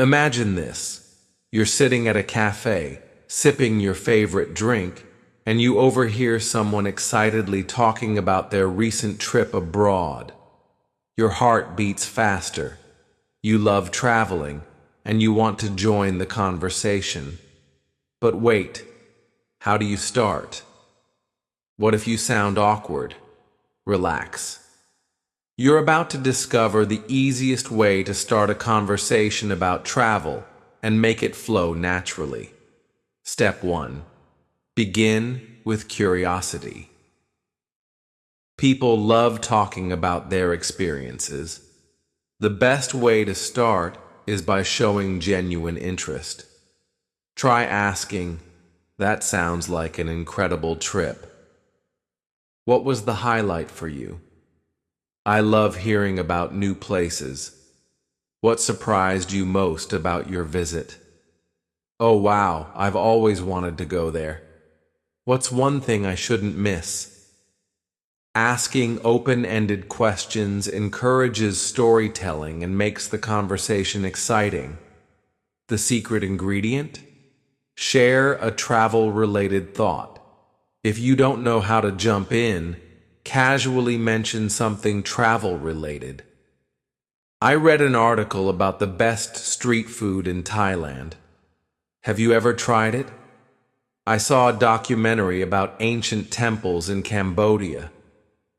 Imagine this. You're sitting at a cafe, sipping your favorite drink, and you overhear someone excitedly talking about their recent trip abroad. Your heart beats faster. You love traveling, and you want to join the conversation. But wait, how do you start? What if you sound awkward? Relax. You're about to discover the easiest way to start a conversation about travel and make it flow naturally. Step 1. Begin with curiosity. People love talking about their experiences. The best way to start is by showing genuine interest. Try asking, "That sounds like an incredible trip. What was the highlight for you? I love hearing about new places. What surprised you most about your visit? Oh wow, I've always wanted to go there. What's one thing I shouldn't miss?" Asking open-ended questions encourages storytelling and makes the conversation exciting. The secret ingredient? Share a travel-related thought. If you don't know how to jump in, casually mention something travel-related. I read an article about the best street food in Thailand. Have you ever tried it? I saw a documentary about ancient temples in Cambodia.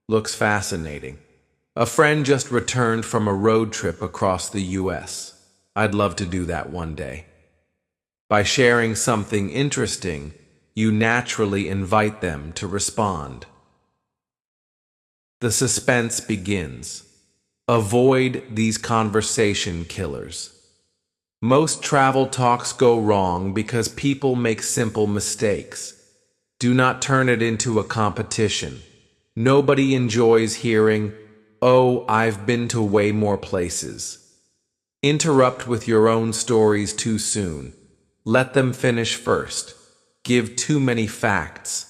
Looks fascinating. A friend just returned from a road trip across the US. I'd love to do that one day. By sharing something interesting, you naturally invite them to respond. The suspense begins. Avoid these conversation killers. Most travel talks go wrong because people make simple mistakes. Do not turn it into a competition. Nobody enjoys hearing, "Oh, I've been to way more places." Interrupt with your own stories too soon. Let them finish first. Give too many facts.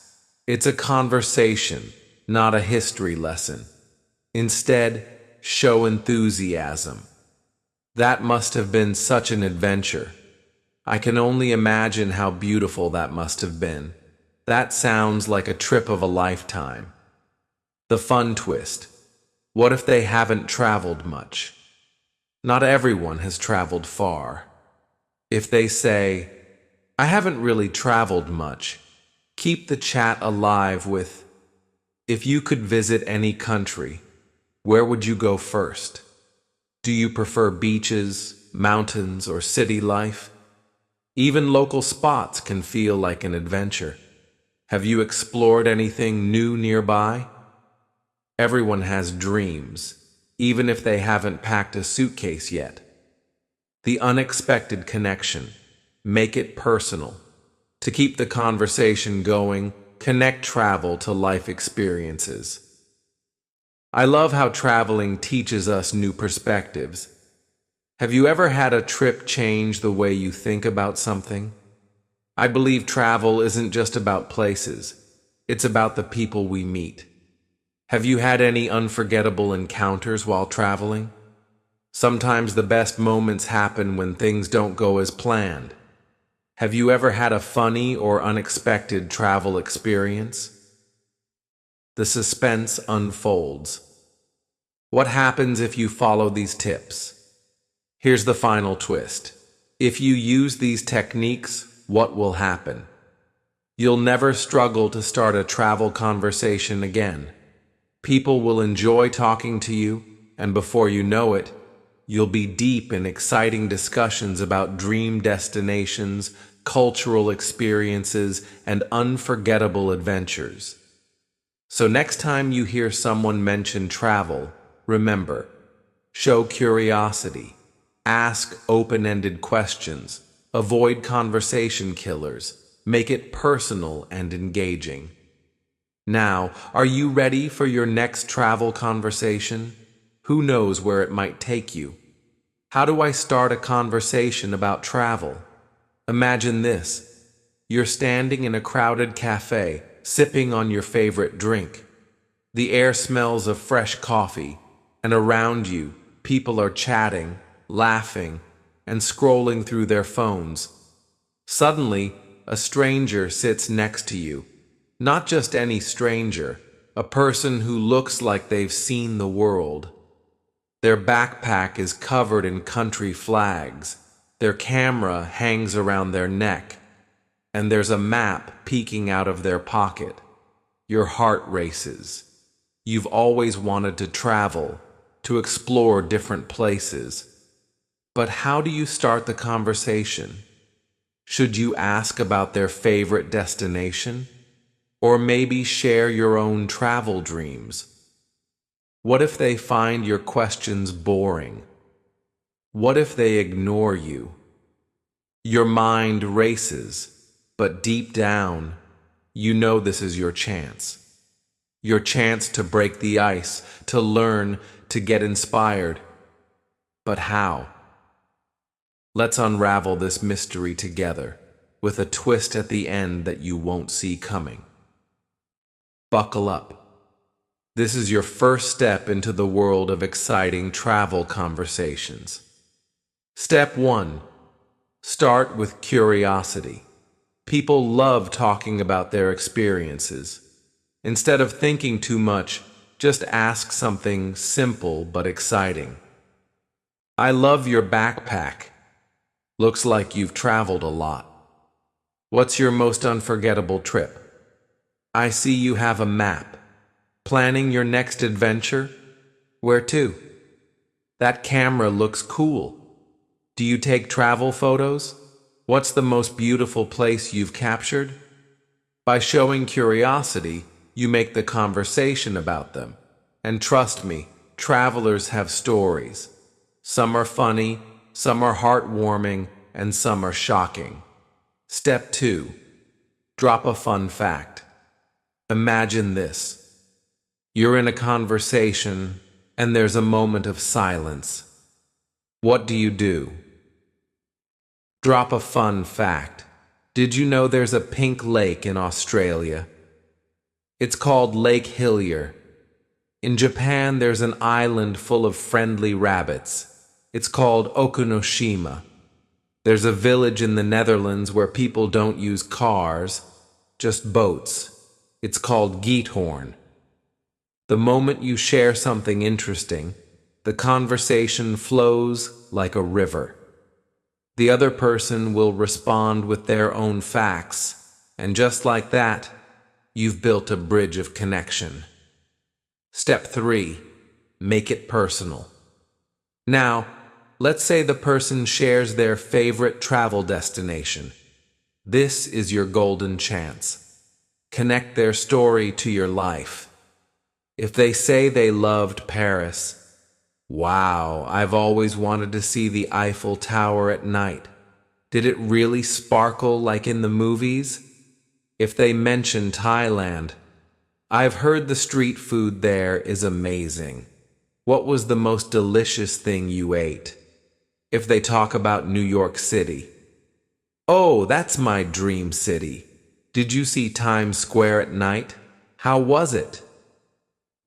It's a conversation, not a history lesson. Instead, show enthusiasm. That must have been such an adventure. I can only imagine how beautiful that must have been. That sounds like a trip of a lifetime. The fun twist. What if they haven't traveled much? Not everyone has traveled far. If they say, "I haven't really traveled much," keep the chat alive with, "If you could visit any country, where would you go first? Do you prefer beaches, mountains, or city life?" Even local spots can feel like an adventure. Have you explored anything new nearby? Everyone has dreams, even if they haven't packed a suitcase yet. The unexpected connection. Make it personal. To keep the conversation going, connect travel to life experiences. I love how traveling teaches us new perspectives. Have you ever had a trip change the way you think about something? I believe travel isn't just about places. It's about the people we meet. Have you had any unforgettable encounters while traveling? Sometimes the best moments happen when things don't go as planned. Have you ever had a funny or unexpected travel experience? The suspense unfolds. What happens if you follow these tips? Here's the final twist. If you use these techniques, what will happen? You'll never struggle to start a travel conversation again. People will enjoy talking to you, and before you know it, you'll be deep in exciting discussions about dream destinations, cultural experiences, and unforgettable adventures. So next time you hear someone mention travel, remember, show curiosity, ask open-ended questions, avoid conversation killers, make it personal and engaging. Now, are you ready for your next travel conversation? Who knows where it might take you? How do I start a conversation about travel? Imagine this. You're standing in a crowded cafe, sipping on your favorite drink. The air smells of fresh coffee, and around you, people are chatting, laughing, and scrolling through their phones. Suddenly, a stranger sits next to you. Not just any stranger, a person who looks like they've seen the world. Their backpack is covered in country flags. Their camera hangs around their neck, and there's a map peeking out of their pocket. Your heart races. You've always wanted to travel, to explore different places. But how do you start the conversation? Should you ask about their favorite destination? Or maybe share your own travel dreams? What if they find your questions boring? What if they ignore you? Your mind races, but deep down, you know this is your chance. Your chance to break the ice, to learn, to get inspired. But how? Let's unravel this mystery together, with a twist at the end that you won't see coming. Buckle up. This is your first step into the world of exciting travel conversations. Step 1. Start with curiosity. People love talking about their experiences. Instead of thinking too much, just ask something simple but exciting. I love your backpack. Looks like you've traveled a lot. What's your most unforgettable trip? I see you have a map. Planning your next adventure? Where to? That camera looks cool. Do you take travel photos? What's the most beautiful place you've captured? By showing curiosity, you make the conversation about them. And trust me, travelers have stories. Some are funny, some are heartwarming, and some are shocking. Step 2. Drop a fun fact. Imagine this. You're in a conversation, and there's a moment of silence. What do? Drop a fun fact. Did you know there's a pink lake in Australia? It's called Lake Hillier. In Japan, there's an island full of friendly rabbits. It's called Okunoshima. There's a village in the Netherlands where people don't use cars, just boats. It's called Giethoorn. The moment you share something interesting, the conversation flows like a river. The other person will respond with their own facts, and just like that, you've built a bridge of connection. Step 3. Make it personal. Now, let's say the person shares their favorite travel destination. This is your golden chance. Connect their story to your life. If they say they loved Paris, wow, I've always wanted to see the Eiffel Tower at night. Did it really sparkle like in the movies? If they mention Thailand, I've heard the street food there is amazing. What was the most delicious thing you ate? If they talk about New York City, oh, that's my dream city. Did you see Times Square at night? How was it?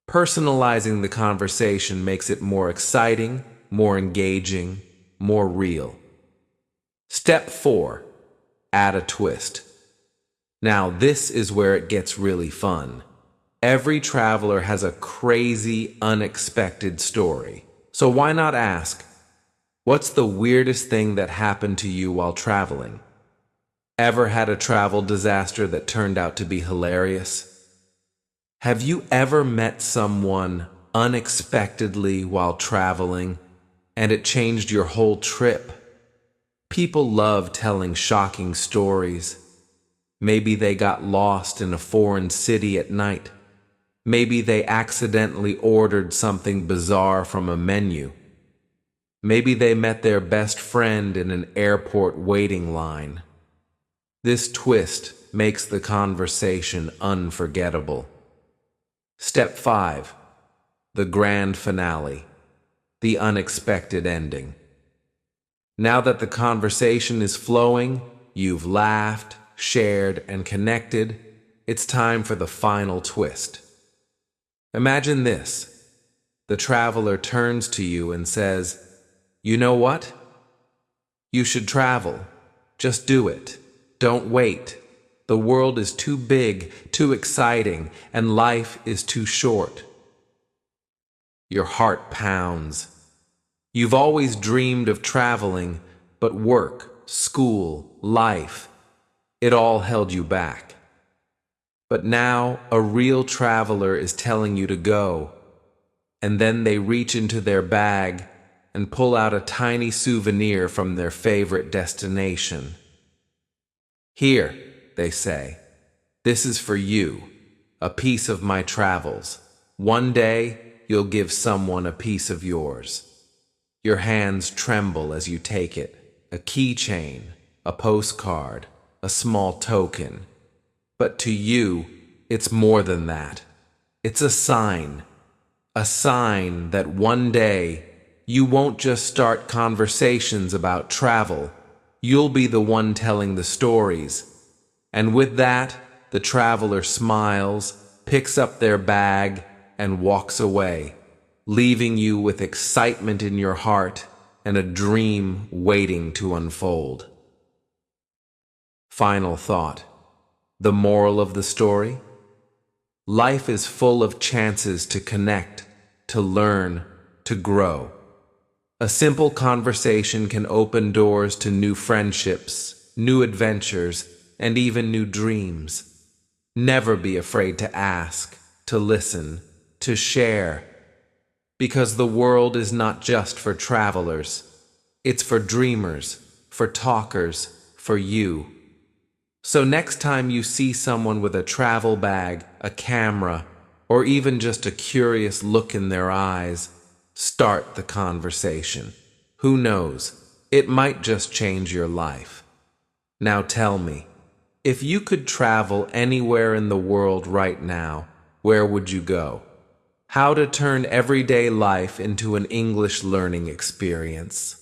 Personalizing the conversation makes it more exciting, more engaging, more real. Step 4. Add a twist. Now this is where it gets really fun. Every traveler has a crazy, unexpected story. So why not ask, what's the weirdest thing that happened to you while traveling? Ever had a travel disaster that turned out to be hilarious? Have you ever met someone unexpectedly while traveling and it changed your whole trip? People love telling shocking stories. Maybe they got lost in a foreign city at night. Maybe they accidentally ordered something bizarre from a menu. Maybe they met their best friend in an airport waiting line. This twist makes the conversation unforgettable. Step 5. The grand finale. The unexpected ending. Now that the conversation is flowing, you've laughed, shared, and connected, it's time for the final twist. Imagine this. The traveler turns to you and says, "You know what? You should travel. Just do it. Don't wait. The world is too big, too exciting, and life is too short. Your heart pounds. You've always dreamed of traveling, but work, school, life, it all held you back. But now a real traveler is telling you to go, and then they reach into their bag and pull out a tiny souvenir from their favorite destination. Here, they say, this is for you, a piece of my travels. One day, you'll give someone a piece of yours. Your hands tremble as you take it, a keychain, a postcard, a small token. But to you, it's more than that. It's a sign that one day you won't just start conversations about travel, you'll be the one telling the stories. And with that, the traveler smiles, picks up their bag, and walks away, leaving you with excitement in your heart and a dream waiting to unfold. Final thought. The moral of the story? Life is full of chances to connect, to learn, to grow. A simple conversation can open doors to new friendships, new adventures, and even new dreams. Never be afraid to ask, to listen, to share. Because the world is not just for travelers. It's for dreamers, for talkers, for you. So next time you see someone with a travel bag, a camera, or even just a curious look in their eyes, start the conversation. Who knows? It might just change your life. Now tell me, if you could travel anywhere in the world right now, where would you go? How to turn everyday life into an English learning experience.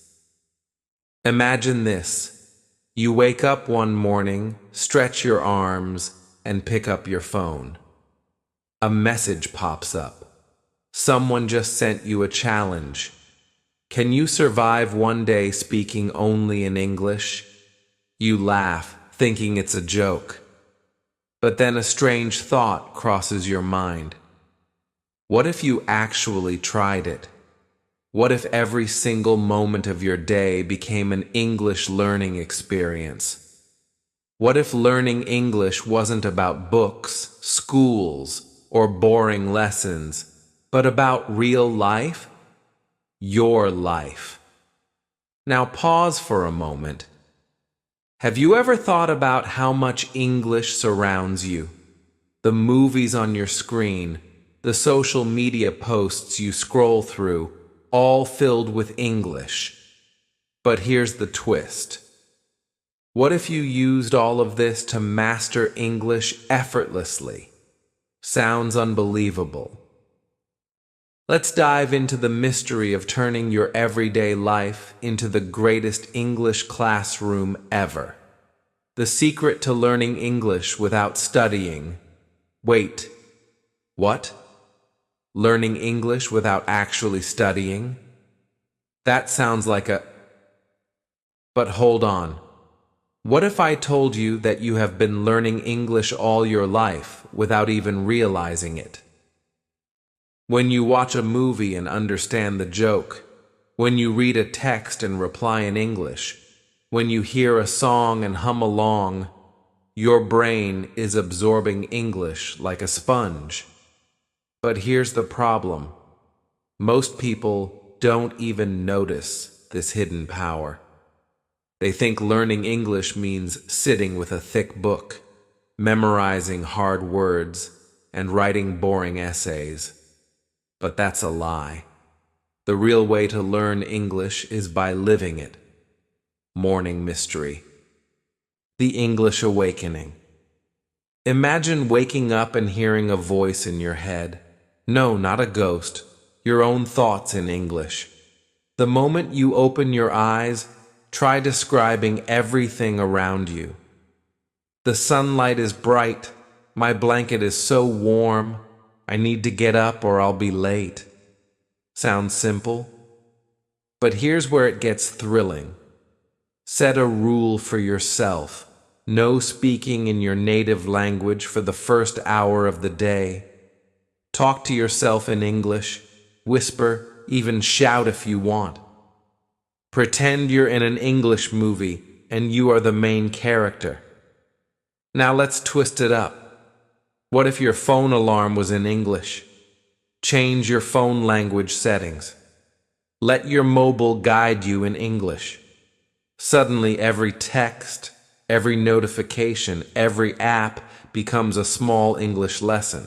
Imagine this. You wake up one morning, stretch your arms, and pick up your phone. A message pops up. Someone just sent you a challenge. Can you survive one day speaking only in English? You laugh, thinking it's a joke. But then a strange thought crosses your mind. What if you actually tried it? What if every single moment of your day became an English learning experience? What if learning English wasn't about books, schools, or boring lessons, but about real life? Your life. Now pause for a moment. Have you ever thought about how much English surrounds you? The movies on your screen, the social media posts you scroll through, all filled with English. But here's the twist. What if you used all of this to master English effortlessly? Sounds unbelievable. Let's dive into the mystery of turning your everyday life into the greatest English classroom ever. The secret to learning English without studying. Wait, what? Learning English without actually studying? That sounds like a... But hold on. What if I told you that you have been learning English all your life without even realizing it? When you watch a movie and understand the joke, when you read a text and reply in English, when you hear a song and hum along, your brain is absorbing English like a sponge. But here's the problem. Most people don't even notice this hidden power. They think learning English means sitting with a thick book, memorizing hard words, and writing boring essays. But that's a lie. The real way to learn English is by living it. Morning Mystery. The English Awakening. Imagine waking up and hearing a voice in your head. No, not a ghost. Your own thoughts in English. The moment you open your eyes, try describing everything around you. The sunlight is bright. My blanket is so warm. I need to get up or I'll be late. Sounds simple? But here's where it gets thrilling. Set a rule for yourself. No speaking in your native language for the first hour of the day. Talk to yourself in English. Whisper, even shout if you want. Pretend you're in an English movie and you are the main character. Now let's twist it up. What if your phone alarm was in English? Change your phone language settings. Let your mobile guide you in English. Suddenly, every text, every notification, every app becomes a small English lesson.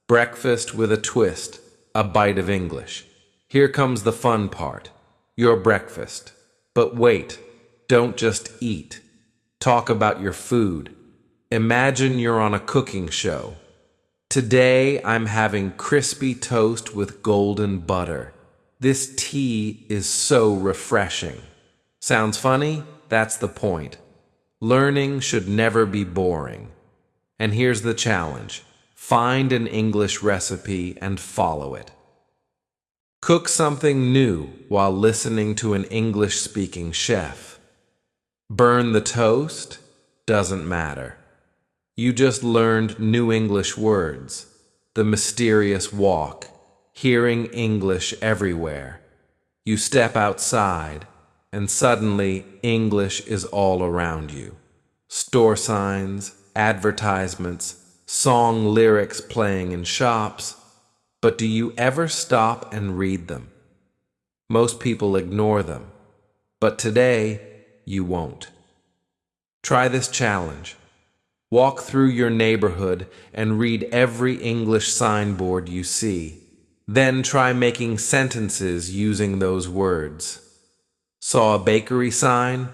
Breakfast with a twist, a bite of English. Here comes the fun part. Your breakfast. But wait, don't just eat. Talk about your food. Imagine you're on a cooking show. Today, I'm having crispy toast with golden butter. This tea is so refreshing. Sounds funny? That's the point. Learning should never be boring. And here's the challenge. Find an English recipe and follow it. Cook something new while listening to an English-speaking chef. Burn the toast? Doesn't matter. You just learned new English words. The mysterious walk. Hearing English everywhere. You step outside, and suddenly English is all around you. Store signs, advertisements, song lyrics playing in shops. But do you ever stop and read them? Most people ignore them. But today, you won't. Try this challenge. Walk through your neighborhood and read every English signboard you see. Then try making sentences using those words. Saw a bakery sign?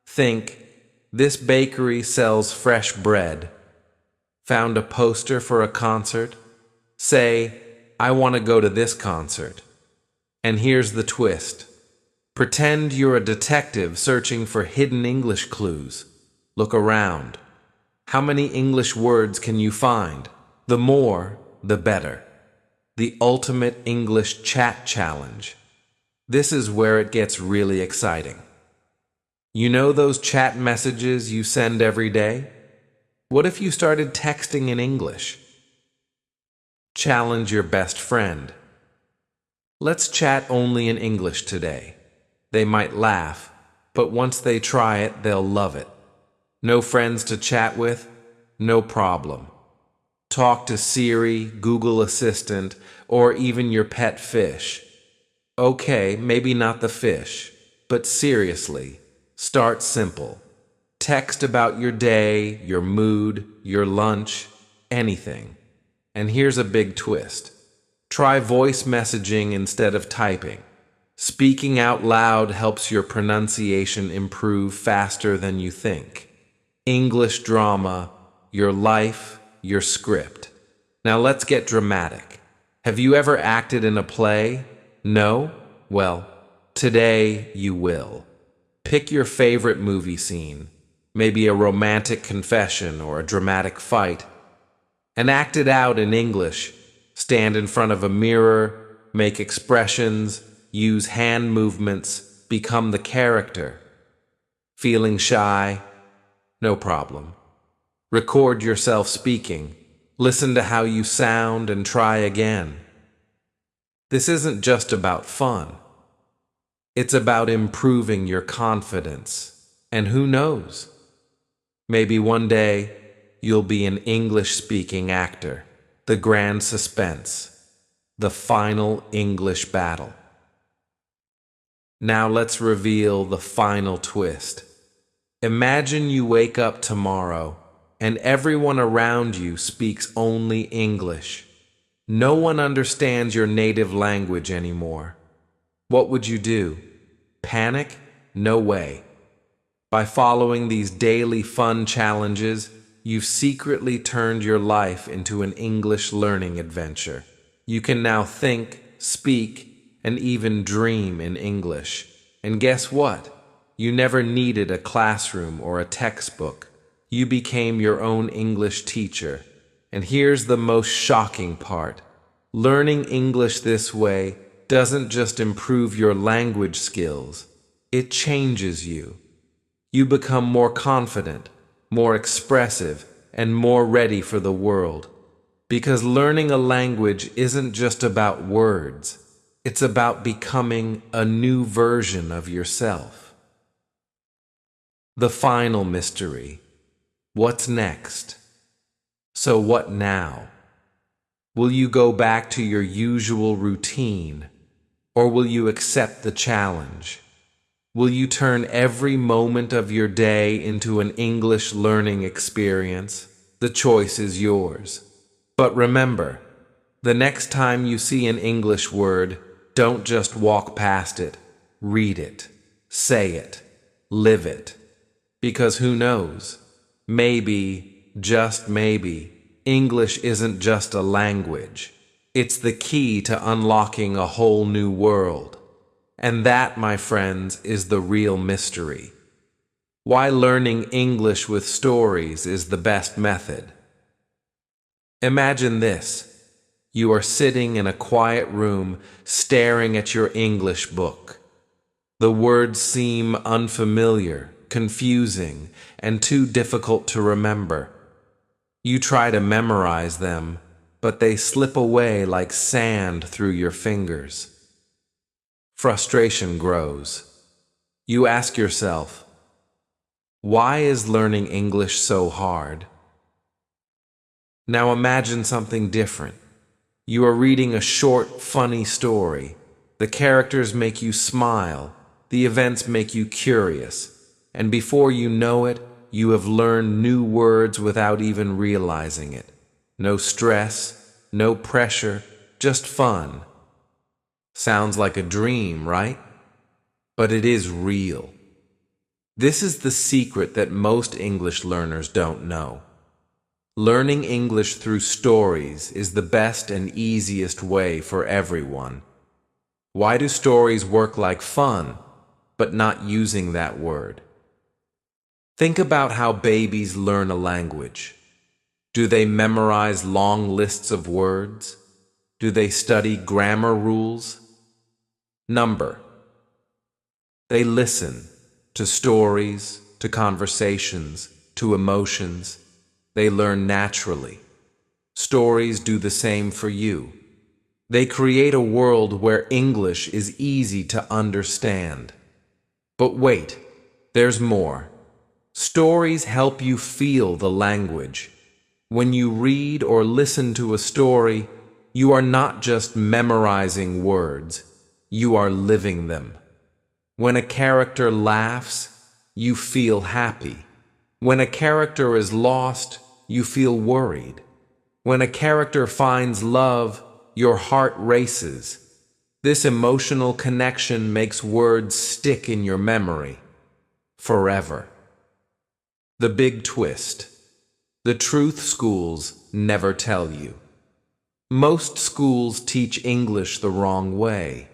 Think, this bakery sells fresh bread. Found a poster for a concert? Say, I want to go to this concert. And here's the twist. Pretend you're a detective searching for hidden English clues. Look around. How many English words can you find? The more, the better. The ultimate English chat challenge. This is where it gets really exciting. You know those chat messages you send every day? What if you started texting in English? Challenge your best friend. Let's chat only in English today. They might laugh, but once they try it, they'll love it. No friends to chat with? No problem. Talk to Siri, Google Assistant, or even your pet fish. Okay, maybe not the fish, but seriously, start simple. Text about your day, your mood, your lunch, anything. And here's a big twist. Try voice messaging instead of typing. Speaking out loud helps your pronunciation improve faster than you think. English drama, your life, your script. Now let's get dramatic. Have you ever acted in a play? No? Well, today you will. Pick your favorite movie scene, maybe a romantic confession or a dramatic fight, and act it out in English. Stand in front of a mirror, make expressions, use hand movements, become the character. Feeling shy? No problem. Record yourself speaking. Listen to how you sound and try again. This isn't just about fun. It's about improving your confidence. And who knows? Maybe one day you'll be an English-speaking actor. The grand suspense. The final English battle. Now let's reveal the final twist. Imagine you wake up tomorrow and everyone around you speaks only English. No one understands your native language anymore. What would you do? Panic? No way. By following these daily fun challenges, you've secretly turned your life into an English learning adventure. You can now think, speak, and even dream in English. And guess what? You never needed a classroom or a textbook. You became your own English teacher. And here's the most shocking part. Learning English this way doesn't just improve your language skills. It changes you. You become more confident, more expressive, and more ready for the world. Because learning a language isn't just about words, it's about becoming a new version of yourself. The final mystery. What's next? So what now? Will you go back to your usual routine, or will you accept the challenge? Will you turn every moment of your day into an English learning experience? The choice is yours. But remember, the next time you see an English word, don't just walk past it. Read it. Say it. Live it. Because who knows? Maybe, just maybe, English isn't just a language. It's the key to unlocking a whole new world. And that, my friends, is the real mystery. Why learning English with stories is the best method. Imagine this. You are sitting in a quiet room staring at your English book. The words seem unfamiliar, confusing, and too difficult to remember. You try to memorize them, but they slip away like sand through your fingers. Frustration grows. You ask yourself, why is learning English so hard? Now imagine something different. You are reading a short, funny story. The characters make you smile. The events make you curious. And before you know it, you have learned new words without even realizing it. No stress, no pressure, just fun. Sounds like a dream, right? But it is real. This is the secret that most English learners don't know. Learning English through stories is the best and easiest way for everyone. Why do stories work like fun, but not using that word? Think about how babies learn a language. Do they memorize long lists of words? Do they study grammar rules? Number. They listen to stories, to conversations, to emotions. They learn naturally. Stories do the same for you. They create a world where English is easy to understand. But wait, there's more. Stories help you feel the language. When you read or listen to a story, you are not just memorizing words, you are living them. When a character laughs, you feel happy. When a character is lost, you feel worried. When a character finds love, your heart races. This emotional connection makes words stick in your memory forever. The big twist. The truth schools never tell you. Most schools teach English the wrong way.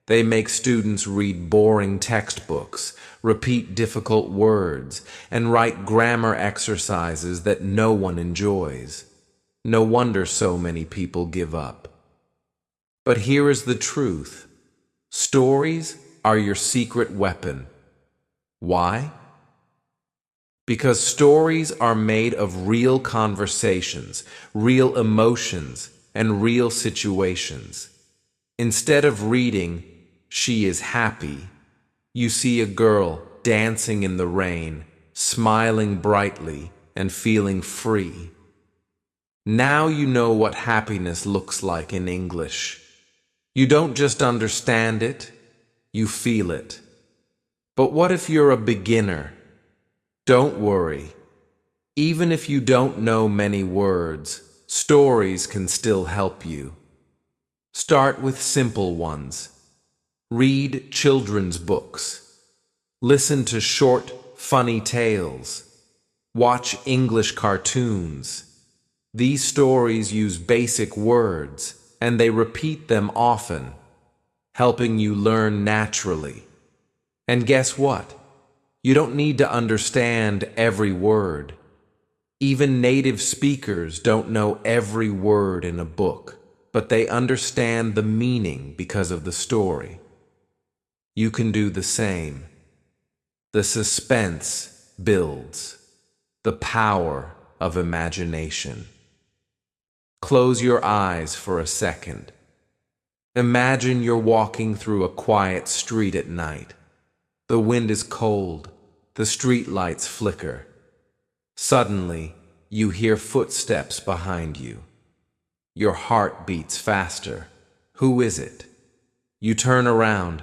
They make students read boring textbooks, repeat difficult words, and write grammar exercises that no one enjoys. No wonder so many people give up. But here is the truth. Stories are your secret weapon. Why? Because stories are made of real conversations, real emotions, and real situations. Instead of reading, "She is happy," you see a girl dancing in the rain, smiling brightly, and feeling free. Now you know what happiness looks like in English. You don't just understand it, you feel it. But what if you're a beginner? Don't worry. Even if you don't know many words, stories can still help you. Start with simple ones. Read children's books. Listen to short, funny tales. Watch English cartoons. These stories use basic words, and they repeat them often, helping you learn naturally. And guess what? You don't need to understand every word. Even native speakers don't know every word in a book, but they understand the meaning because of the story. You can do the same. The suspense builds. The power of imagination. Close your eyes for a second. Imagine you're walking through a quiet street at night. The wind is cold. The street lights flicker. Suddenly, you hear footsteps behind you. Your heart beats faster. Who is it? You turn around,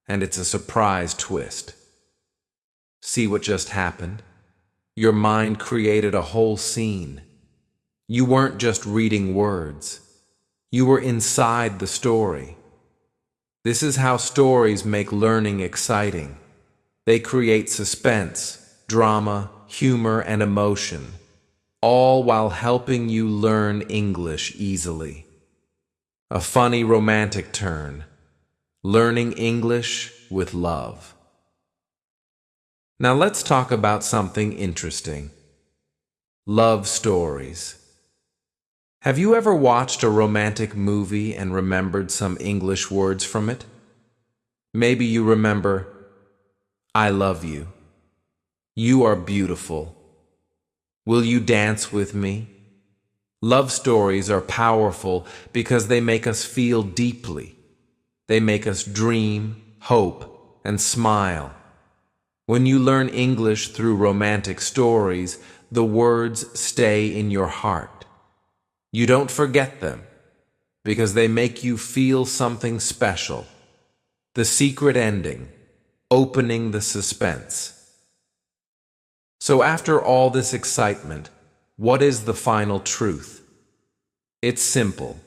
and it's a surprise twist. See what just happened? Your mind created a whole scene. You weren't just reading words. You were inside the story. This is how stories make learning exciting. They create suspense, drama, humor, and emotion, all while helping you learn English easily. A funny romantic turn. Learning English with love. Now let's talk about something interesting. Love stories. Have you ever watched a romantic movie and remembered some English words from it? Maybe you remember, "I love you," "You are beautiful," "Will you dance with me?" Love stories are powerful because they make us feel deeply. They make us dream, hope, and smile. When you learn English through romantic stories, the words stay in your heart. You don't forget them because they make you feel something special. The secret ending, opening the suspense. So after all this excitement, what is the final truth? It's simple.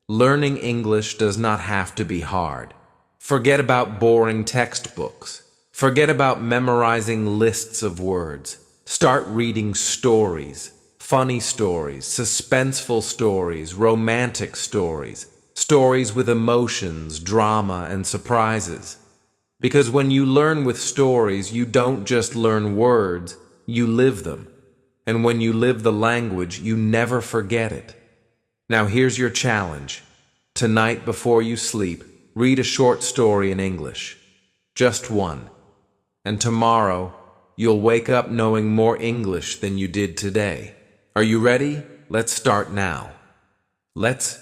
Learning English does not have to be hard. Forget about boring textbooks. Forget about memorizing lists of words. Start reading stories. Funny stories, suspenseful stories, romantic stories, stories with emotions, drama, and surprises. Because when you learn with stories, you don't just learn words, you live them. And when you live the language, you never forget it. Now here's your challenge. Tonight before you sleep, read a short story in English. Just one. And tomorrow, you'll wake up knowing more English than you did today. Are you ready? Let's start now. Let's